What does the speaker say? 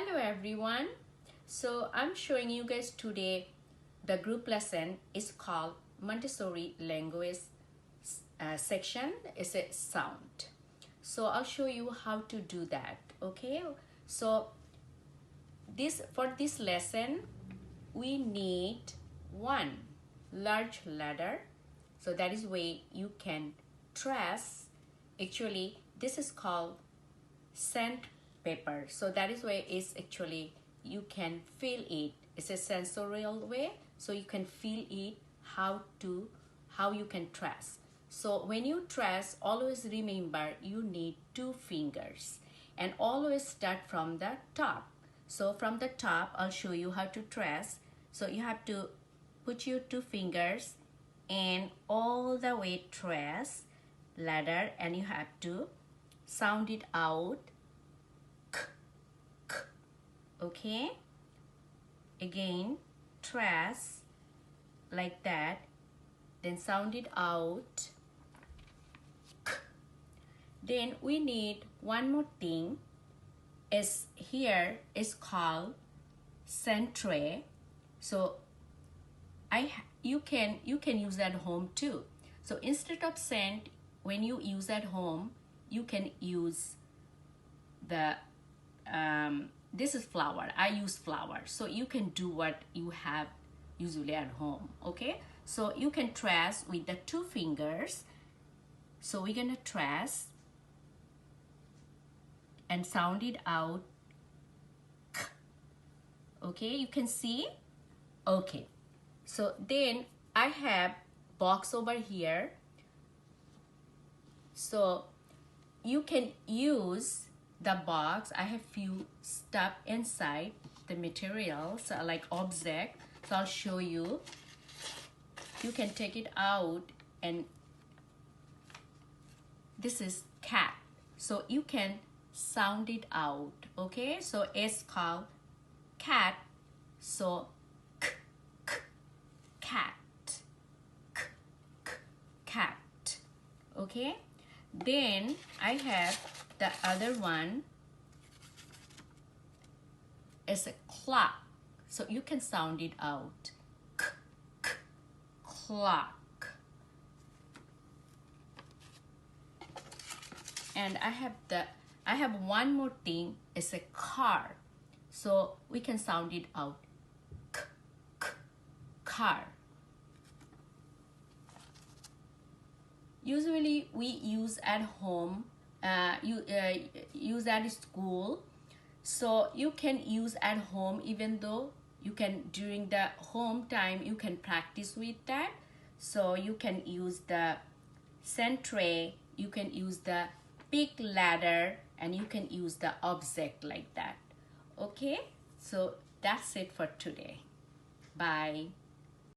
Hello everyone. So I'm showing you guys today the group lesson is called Montessori language section is a sound. So I'll show you how to do that. Okay. So for this lesson we need one large letter. So that is way you can trace. Actually, this is called sandpaper. So that is why it's actually you can feel it. It's a sensorial way, so you can feel it how you can trace. So when you trace, always remember you need two fingers and always start from the top. So from the top, I'll show you how to trace. So you have to put your two fingers and all the way trace letter, and you have to sound it out. K, k. Okay, again trace like that, then sound it out. K. Then we need one more thing, is here is called centre. So you can use at home too. So instead of cent, when you use at home, you can use the this is flower. I use flower, so you can do what you have usually at home. Okay, so you can trace with the two fingers. So we're gonna trace and sound it out. Okay, you can see. Okay, so then I have box over here, so you can use the box. I have few stuff inside the materials, like object. So I'll show you. You can take it out, and this is cat. So you can sound it out. Okay, so it's called cat. So k, k, cat, k, k, cat. Okay, then I have the other one is a clock. So you can sound it out. K, k, clock. And I have one more thing, is a car. So we can sound it out. K, k, car. Usually we use at home, use at school. So you can use at home, even though you can during the home time you can practice with that. So you can use the centre, you can use the big ladder, and you can use the object like that. Okay, so that's it for today. Bye.